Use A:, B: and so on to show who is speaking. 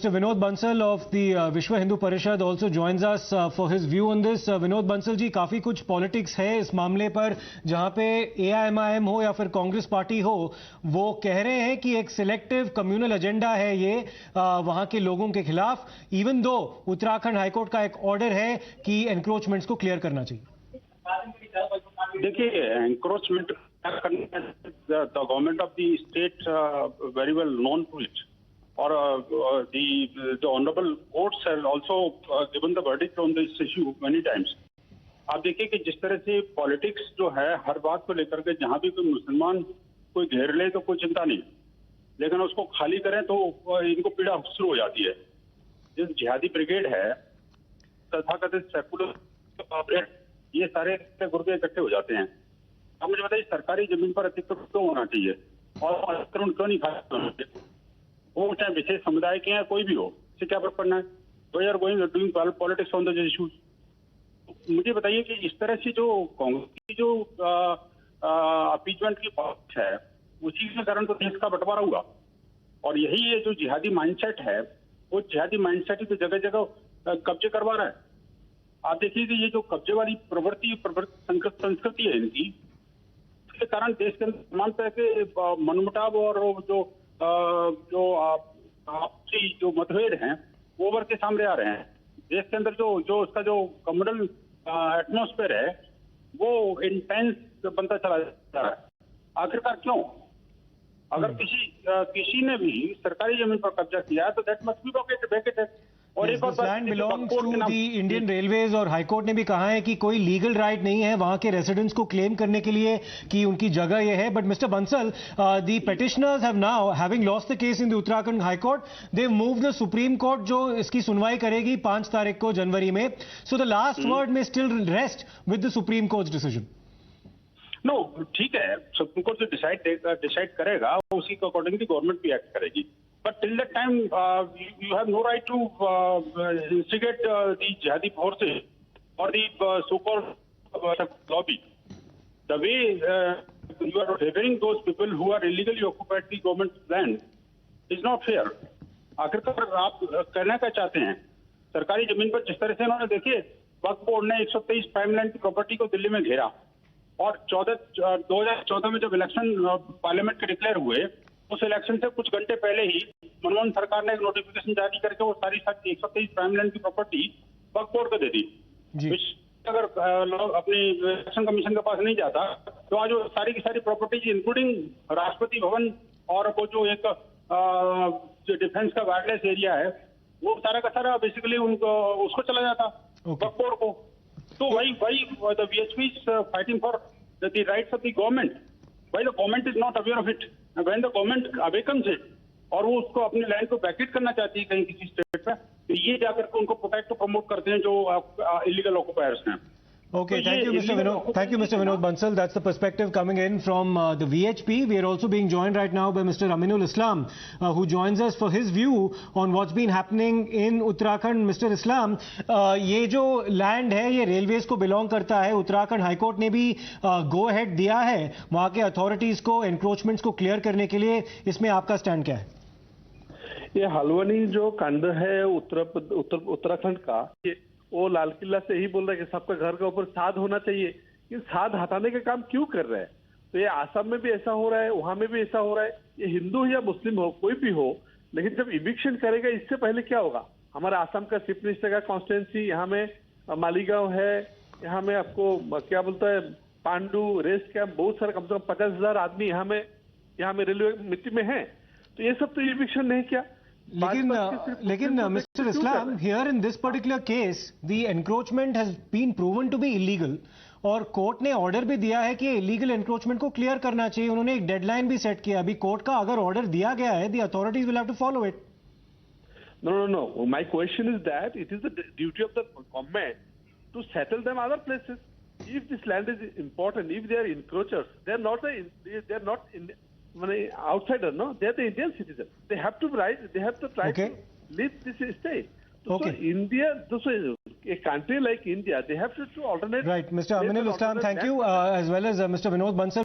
A: Mr. Vinod Bansal of the Vishwa Hindu Parishad also joins us for his view on this. Vinod Bansal जी, काफी कुछ politics है इस मामले पर, जहां पे AIMIM हो या फिर कांग्रेस पार्टी हो, वो कह रहे हैं कि एक सिलेक्टिव कम्युनल एजेंडा है ये वहां के लोगों के खिलाफ, इवन दो उत्तराखंड हाईकोर्ट का एक ऑर्डर है कि एनक्रोचमेंट्स को क्लियर करना चाहिए।
B: देखिए, encroachment the government of the state very well known to it, or the honorable courts have also given the verdict on this issue many times. आप देखिए कि जिस तरह से पॉलिटिक्स जो है हर बात को लेकर के, जहां भी कोई मुसलमान कोई घेर ले तो कोई चिंता नहीं, लेकिन उसको खाली करें तो इनको पीड़ा शुरू हो जाती है। जो जिहादी ब्रिगेड है, तथाकथित सेकुलर, ये सारे गुर्दे इकट्ठे हो जाते हैं। अब मुझे बताइए, सरकारी जमीन पर अतिक्रमण क्यों होना चाहिए और अतिक्रमण क्यों नहीं खाना चाहिए? वो चाहे विशेष समुदाय के हैं, कोई भी हो, इससे क्या फर्क पड़ना है? तो यार going doing politics on the issues. मुझे बताइए कि इस तरह से जो कांग्रेस की जो अपीजमेंट की बात है, उसी के कारण तो देश का बंटवारा हुआ। और यही ये जो जिहादी माइंडसेट है, वो जिहादी माइंडसेट ही तो जगह जगह कब्जे करवा रहा है। आप देखिए कि ये जो कब्जे वाली प्रवृत्ति संस्कृति है इनकी, के कारण देश के अंदर तमाम तरह के मनमुटाव और जो आपसी जो मतभेद हैं वो उभर के सामने आ रहे हैं। देश के अंदर जो उसका जो कम्युनल एटमॉस्फेयर है वो इंटेंस बनता चला जा रहा है। आखिरकार क्यों? अगर किसी ने भी सरकारी जमीन पर कब्जा किया है तो दैट मस्ट बी वैकेटेड। और एक और
A: land belongs to the Indian railways, और हाईकोर्ट ने भी कहा है कि कोई लीगल राइट नहीं है वहां के रेसिडेंट्स को क्लेम करने के लिए कि उनकी जगह ये है। But mister Bansal, the petitioners have now, having lost the case in the Uttarakhand high court, they move the supreme court, जो इसकी सुनवाई करेगी 5 तारीख को जनवरी में। सो द लास्ट वर्ड में still rest with the supreme court decision.
B: No, ठीक है, सुप्रीम कोर्ट जो डिसाइड करेगा उसी के अकॉर्डिंगली गवर्नमेंट भी एक्ट करेगी। But till that time, you have no right to instigate the jihadi forces or the so-called lobby. The way you are favoring those people who are illegally occupied the government's land is not fair. आखिरकार आप कहना क्या चाहते हैं? सरकारी जमीन पर जिस तरह से उन्होंने, देखिए, वक्फ बोर्ड ने 123 प्राइम लैंड की प्रॉपर्टी को दिल्ली में घेरा, और 2014 में जब इलेक्शन पार्लियामेंट के डिक्लेयर हुए, उस इलेक्शन से कुछ घंटे पहले ही मनमोहन सरकार ने एक नोटिफिकेशन जारी करके वो सारी 123 प्राइम लैंड की प्रॉपर्टी वक्फ बोर्ड को दे दी। अगर अपनी इलेक्शन कमीशन के पास नहीं जाता तो आज वो सारी की सारी प्रॉपर्टी इंक्लूडिंग राष्ट्रपति भवन और वो जो एक जो डिफेंस का वायरलेस एरिया है, वो सारा का सारा बेसिकली उसको चला जाता वक्फ बोर्ड को। तो वही the VHP is fighting for the rights of the government. Why the government is not aware of it? When the government awakens it, और वो उसको अपने लैंड को वैकेट करना चाहती है कहीं किसी स्टेट में, तो ये जाकर के उनको प्रोटेक्ट और प्रमोट करते हैं जो इलीगल ऑक्युपायर्स हैं।
A: Okay, thank you, Mr. Vinod. Thank you, Mr. Vinod Bansal. That's the perspective coming in from the VHP. We are also being joined right now by Mr. Aminul Islam, who joins us for his view on what's been happening in Uttarakhand. Mr. Islam, ये जो land है ये railways को belong करता है। Uttarakhand high court ने भी go ahead दिया है वहां के अथॉरिटीज को एनक्रोचमेंट्स को क्लियर करने के लिए। इसमें आपका स्टैंड क्या है?
C: ये हल्द्वानी जो कांड है उत्तराखंड का, वो लाल किला से ही बोल रहा है कि सबका घर के ऊपर साध होना चाहिए। ये साध हटाने का काम क्यों कर रहे हैं? तो ये आसाम में भी ऐसा हो रहा है, वहां में भी ऐसा हो रहा है। ये हिंदू या मुस्लिम हो, कोई भी हो, लेकिन जब इविक्शन करेगा इससे पहले क्या होगा? हमारा आसाम का चीफ मिनिस्टर का कॉन्स्टिट्यूंसी, यहाँ में मालीगांव है, यहाँ में आपको क्या बोलता है पांडू रेस्ट कैंप, बहुत सारे, कम से कम 50,000 आदमी यहाँ में रेलवे मिट्टी में है। तो ये सब तो इविक्शन नहीं किया।
A: लेकिन mister Islam, here in this particular case the encroachment has been proven to be illegal, और कोर्ट ने ऑर्डर भी दिया है कि इलीगल एनक्रोचमेंट को क्लियर करना चाहिए। उन्होंने एक डेडलाइन भी सेट किया। अभी कोर्ट का अगर ऑर्डर दिया गया है, the authorities will have to follow it.
C: No. My question is that it is the duty of the government to settle them other places. If this land is important, if they are encroachers, they are not outsider, no? They are the Indian citizens. They have to try to leave this state. So India, a country like India, they have to alternate.
A: Right, Mr. Aminul Islam, thank you, as well as Mr. Vinod Bansal.